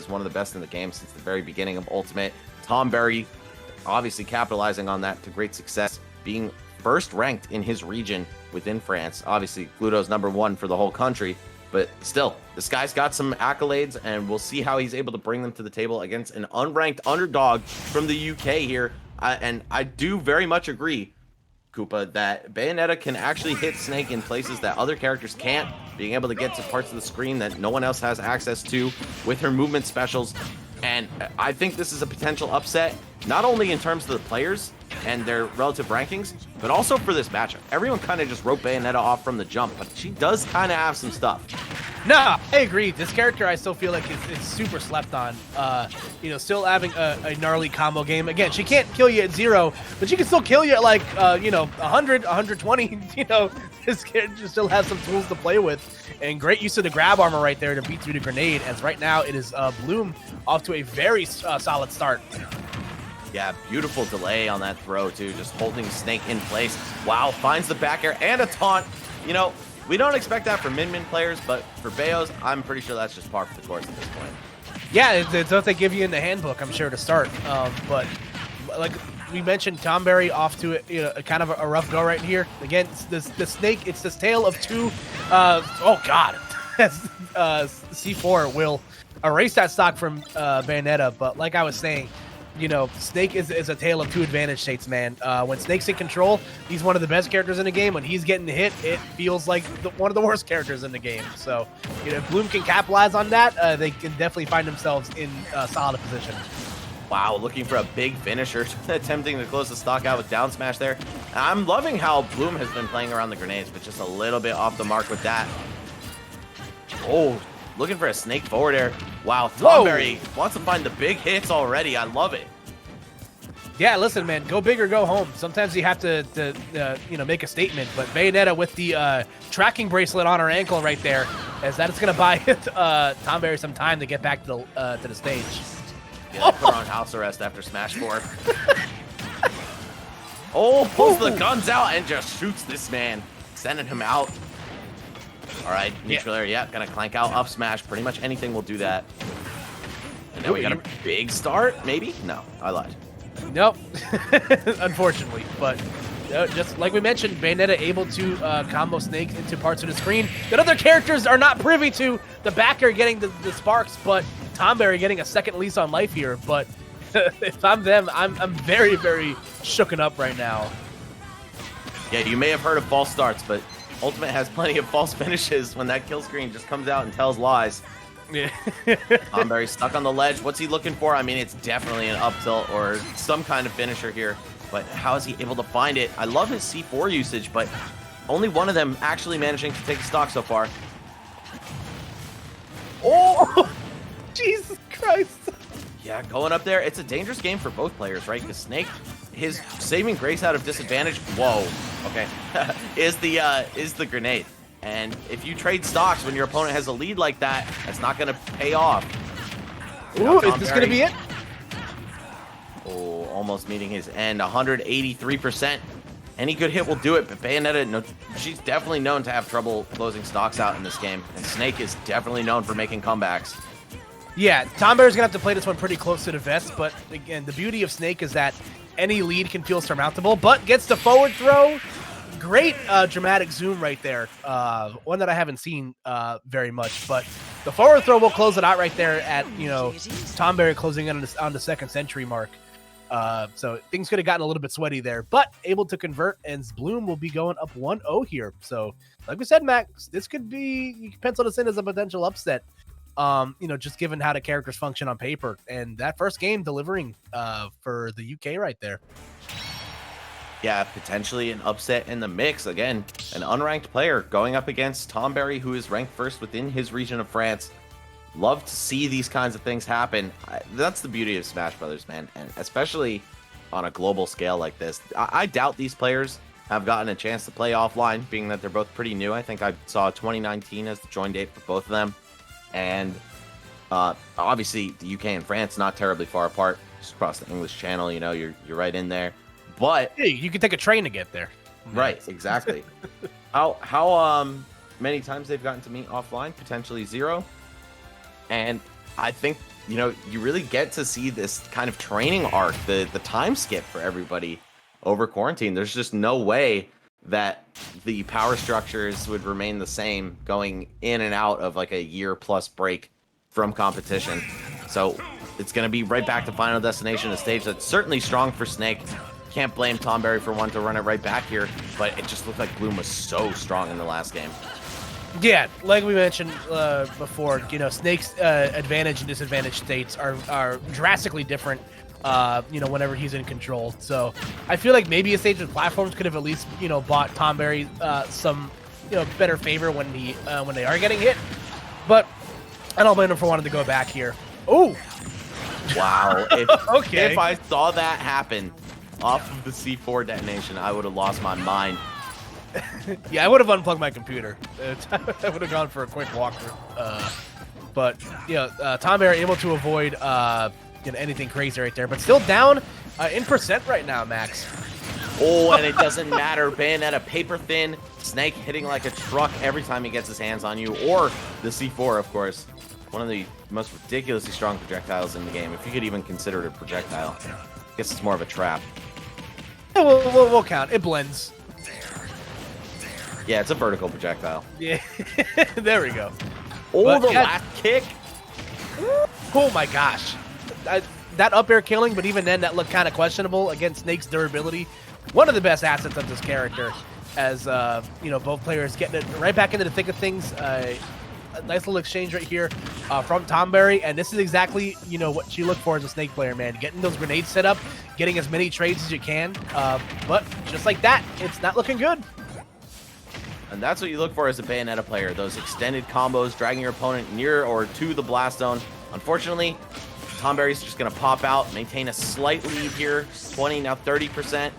is one of the best in the game since the very beginning of Ultimate. Tomberry obviously capitalizing on that to great success, being first ranked in his region within France. Obviously, Gluto's #1 for the whole country, but still, this guy's got some accolades, and we'll see how he's able to bring them to the table against an unranked underdog from the UK here. And I do very much agree, Koopa, that Bayonetta can actually hit Snake in places that other characters can't, being able to get to parts of the screen that no one else has access to with her movement specials. And I think this is a potential upset, not only in terms of the players and their relative rankings, but also for this matchup. Everyone kind of just wrote Bayonetta off from the jump, but she does kind of have some stuff. No, I agree. This character, I still feel like it's super slept on. Still having a gnarly combo game. Again, she can't kill you at 0, but she can still kill you at like, 100, 120. This character still has some tools to play with. And great use of the grab armor right there to beat through the grenade, as right now it is Bloom off to a very solid start. Yeah, beautiful delay on that throw, too. Just holding Snake in place. Wow, finds the back air and a taunt. We don't expect that for Min players, but for Bayos, I'm pretty sure that's just par for the course at this point. Yeah, it's what they give you in the handbook, I'm sure, to start. But like we mentioned, Tomberry off to a kind of a rough go right here. Again, the Snake, it's this tale of two. Oh, God. C4 will erase that stock from Bayonetta, but like I was saying, Snake is a tale of two advantage states, man. When Snake's in control, he's one of the best characters in the game. When he's getting hit, it feels like one of the worst characters in the game. So, if Bloom can capitalize on that, they can definitely find themselves in a solid position. Wow, looking for a big finisher, attempting to close the stock out with down smash there. I'm loving how Bloom has been playing around the grenades, but just a little bit off the mark with that. Oh, looking for a Snake forward air. Wow, Tomberry wants to find the big hits already. I love it. Yeah, listen, man, go big or go home. Sometimes you have to make a statement. But Bayonetta with the tracking bracelet on her ankle right there, as that is going to buy Tomberry some time to get back to the stage. Yeah, put her on house arrest after Smash 4. Pulls the guns out and just shoots this man, sending him out. All right, neutral air, gonna clank out, up smash. Pretty much anything will do that. And now we got a big start, maybe? No, I lied. Nope, unfortunately. But just like we mentioned, Bayonetta able to combo Snake into parts of the screen that other characters are not privy to. The backer getting the sparks, but Tomberry getting a second lease on life here. But if I'm them, I'm very, very shooken up right now. Yeah, you may have heard of false starts, but Ultimate has plenty of false finishes when that kill screen just comes out and tells lies. Yeah. Tomberry stuck on the ledge. What's he looking for? I mean, it's definitely an up tilt or some kind of finisher here, but how is he able to find it? I love his C4 usage, but only one of them actually managing to take a stock so far. Oh, Jesus Christ. Yeah, going up there. It's a dangerous game for both players, right? Because Snake, his saving grace out of disadvantage, okay, is the grenade. And if you trade stocks when your opponent has a lead like that, that's not going to pay off. Ooh, is this going to be it? Oh, almost meeting his end. 183%. Any good hit will do it, but Bayonetta, she's definitely known to have trouble closing stocks out in this game. And Snake is definitely known for making comebacks. Yeah, Tomberry's going to have to play this one pretty close to the vest, but again, the beauty of Snake is that any lead can feel surmountable, but gets the forward throw. Great dramatic zoom right there. One that I haven't seen very much, but the forward throw will close it out right there at, Tomberry closing in on the second century mark. So things could have gotten a little bit sweaty there, but able to convert, and Bloom will be going up 1-0 here. So like we said, Max, this could be, you can pencil this in as a potential upset. Just given how the characters function on paper, and that first game delivering for the UK right there. Yeah, potentially an upset in the mix. Again, an unranked player going up against Tomberry, who is ranked first within his region of France. Love to see these kinds of things happen. That's the beauty of Smash Brothers, man, and especially on a global scale like this. I doubt these players have gotten a chance to play offline, being that they're both pretty new. I think I saw 2019 as the join date for both of them. And obviously, the UK and France not terribly far apart, just across the English Channel. You're right in there. But hey, you can take a train to get there. Right, exactly. How many times they've gotten to meet offline? Potentially 0. And I think you know, you really get to see this kind of training arc, the time skip for everybody over quarantine. There's just no way that the power structures would remain the same going in and out of like a year plus break from competition. So it's going to be right back to Final Destination, a stage that's certainly strong for Snake. Can't blame Tomberry for wanting to run it right back here, but it just looked like Bloom was so strong in the last game. Yeah, like we mentioned before, you know, Snake's advantage and disadvantage states are drastically different, you know, whenever he's in control. So I feel like maybe a stage with platforms could have at least, you know, bought Tomberry some, you know, better favor when they are getting hit. But I don't blame him for wanting to go back here. Oh, wow! Okay. If I saw that happen off of the C4 detonation, I would have lost my mind. Yeah, I would have unplugged my computer. I would have gone for a quick walkthrough. But yeah, Tomberry able to avoid you know, anything crazy right there, but still down in percent right now, Max. Oh, and it doesn't matter. Bayonetta paper thin. Snake hitting like a truck every time he gets his hands on you, or the C4, of course. One of the most ridiculously strong projectiles in the game, if you could even consider it a projectile. I guess it's more of a trap. Yeah, we'll count. It blends. Yeah, it's a vertical projectile. Yeah, there we go. Oh, But the yeah. last kick. Oh my gosh. That up air killing, but even then that looked kind of questionable against Snake's durability. One of the best assets of this character, as you know, both players getting it right back into the thick of things. A nice little exchange right here from Tomberry, and this is exactly, you know, what you look for as a Snake player, man. Getting those grenades set up, getting as many trades as you can, but just like that, it's not looking good. And that's what you look for as a Bayonetta player, those extended combos, dragging your opponent near or to the blast zone. Unfortunately, Tomberry's just going to pop out, maintain a slight lead here, 20, now 30%.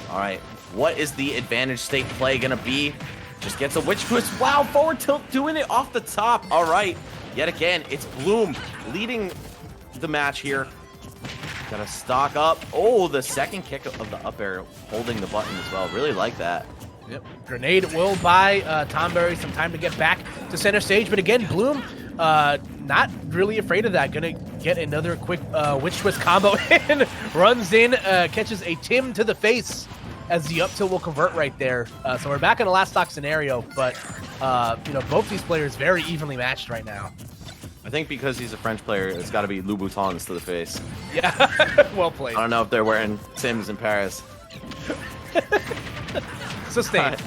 All right, what is the advantage state play going to be? Just gets a witch twist. Wow, forward tilt, doing it off the top. All right, yet again, it's Bloom leading the match here. Got to stock up. Oh, the second kick of the up air, holding the button as well. Really like that. Yep. Grenade will buy Tomberry some time to get back to center stage, but again, Bloom not really afraid of that. Gonna get another quick witch twist combo in, runs in, catches a Tim to the face as the up tilt will convert right there. So we're back in a last stock scenario, but you know, both these players very evenly matched right now. I think because he's a French player, it's got to be Louboutins to the face. Yeah, well played. I don't know if they're wearing Tims in Paris. Sustained.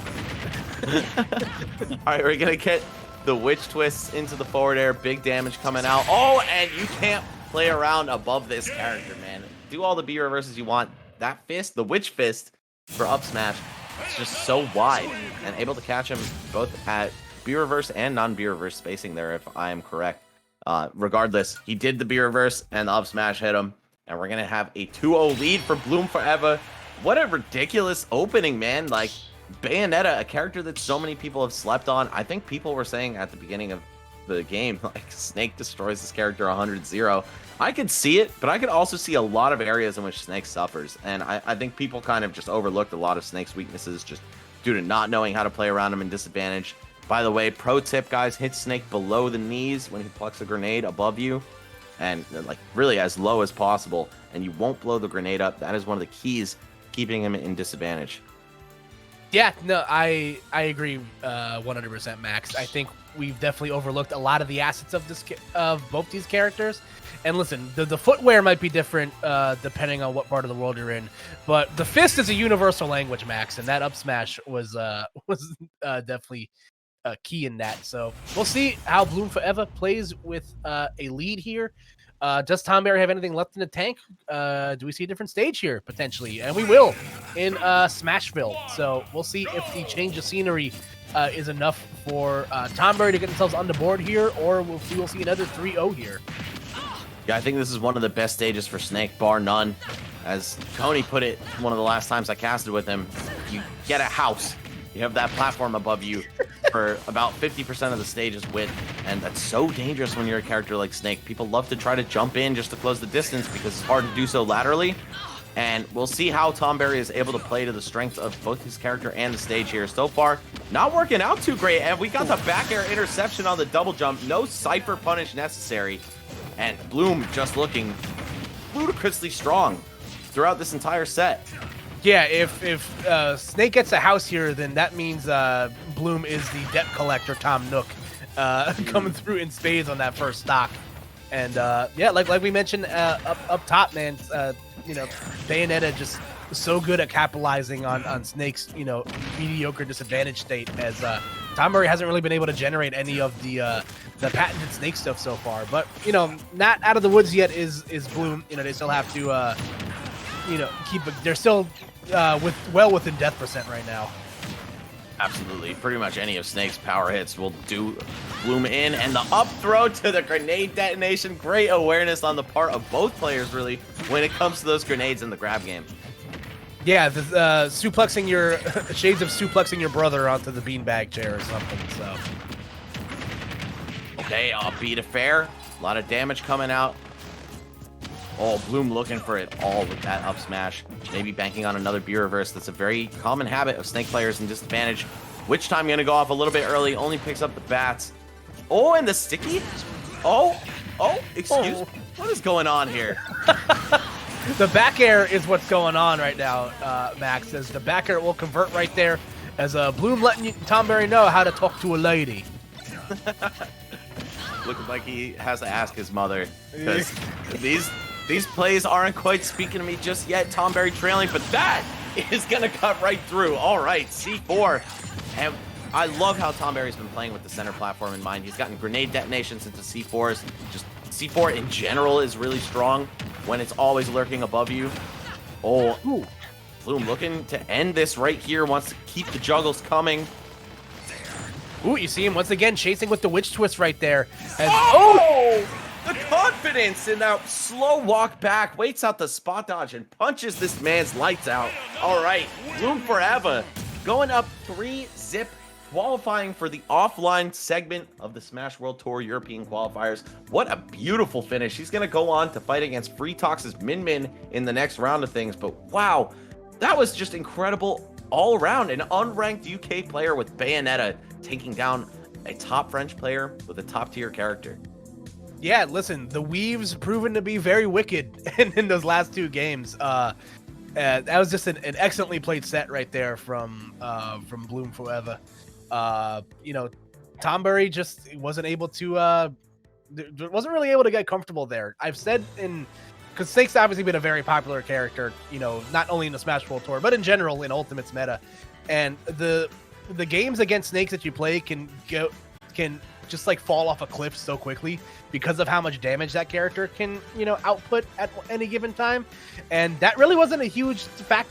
All right, we're going to get the witch twists into the forward air. Big damage coming out. Oh, and you can't play around above this character, man. Do all the B reverses you want. That fist, the witch fist for up smash, it's just so wide and able to catch him both at B reverse and non-B reverse spacing there, if I am correct. Regardless, he did the B reverse and the up smash hit him. And we're going to have a 2-0 lead for Bloom4Eva. What a ridiculous opening, man. Like, Bayonetta, a character that so many people have slept on. I think people were saying at the beginning of the game, like, Snake destroys this character 100-0. I could see it, but I could also see a lot of areas in which Snake suffers. And I think people kind of just overlooked a lot of Snake's weaknesses just due to not knowing how to play around him in disadvantage. By the way, pro tip, guys, hit Snake below the knees when he plucks a grenade above you. And, like, really as low as possible. And you won't blow the grenade up. That is one of the keys keeping him in disadvantage. Yeah, no, I agree 100%, Max. I think we've definitely overlooked a lot of the assets of both these characters. And listen, the footwear might be different depending on what part of the world you're in, but the fist is a universal language, Max, and that up smash was definitely key in that. So we'll see how Bloom4Eva plays with a lead here. Does Tomberry have anything left in the tank? Do we see a different stage here, potentially? And we will in Smashville. So we'll see if the change of scenery is enough for Tomberry to get themselves on the board here, or we will see another 3-0 here. Yeah, I think this is one of the best stages for Snake, bar none. As Tony put it one of the last times I casted with him, you get a house. You have that platform above you for about 50% of the stage's width, and that's so dangerous when you're a character like Snake. People love to try to jump in just to close the distance because it's hard to do so laterally, and we'll see how Tomberry is able to play to the strength of both his character and the stage here. So far, not working out too great, and we got the back air interception on the double jump. No Cypher punish necessary, And Bloom just looking ludicrously strong throughout this entire set. Yeah, if Snake gets a house here, then that means Bloom is the debt collector Tom Nook coming through in spades on that first stock. And yeah, like we mentioned up top, man, Bayonetta just so good at capitalizing on Snake's mediocre disadvantage state, as Tomberry hasn't really been able to generate any of the patented Snake stuff so far. But not out of the woods yet is Bloom. They still have to they're still well within death percent right now. Absolutely. Pretty much any of Snake's power hits will do Bloom in, and the up throw to the grenade detonation. Great awareness on the part of both players, really, when it comes to those grenades in the grab game. Yeah, suplexing your shades of suplexing your brother onto the beanbag chair or something. So okay, beat affair. A lot of damage coming out. Oh, Bloom looking for it all with that up smash. Maybe banking on another B reverse. That's a very common habit of Snake players in disadvantage. Witch time going to go off a little bit early. Only picks up the bats. Oh, and the sticky? Oh, excuse me. What is going on here? The back air is what's going on right now, Max. As the back air will convert right there. As Bloom letting Tomberry know how to talk to a lady. Looking like he has to ask his mother. Because these plays aren't quite speaking to me just yet. Tomberry trailing, but that is going to cut right through. All right, C4. And I love how Tomberry's been playing with the center platform in mind. He's gotten grenade detonations into C4s. Just C4 in general is really strong when it's always lurking above you. Oh, ooh. Bloom looking to end this right here. Wants to keep the juggles coming. Ooh, you see him once again chasing with the witch twist right there. As, the confidence in that slow walk back, waits out the spot dodge and punches this man's lights out. All right, Bloom4Eva going up 3-zip, qualifying for the offline segment of the Smash World Tour European qualifiers. What a beautiful finish. He's going to go on to fight against FreeTox's Min Min in the next round of things. But wow, that was just incredible all around. An unranked UK player with Bayonetta taking down a top French player with a top tier character. Yeah, listen, the Weave's proven to be very wicked in those last two games. That was just an excellently played set right there from Bloom4Eva. Tomberry just wasn't able to wasn't really able to get comfortable there. I've said because Snake's obviously been a very popular character, not only in the Smash World Tour, but in general in Ultimate's meta. And the games against Snakes that you play can just like fall off a cliff so quickly because of how much damage that character can, output at any given time. And that really wasn't a huge factor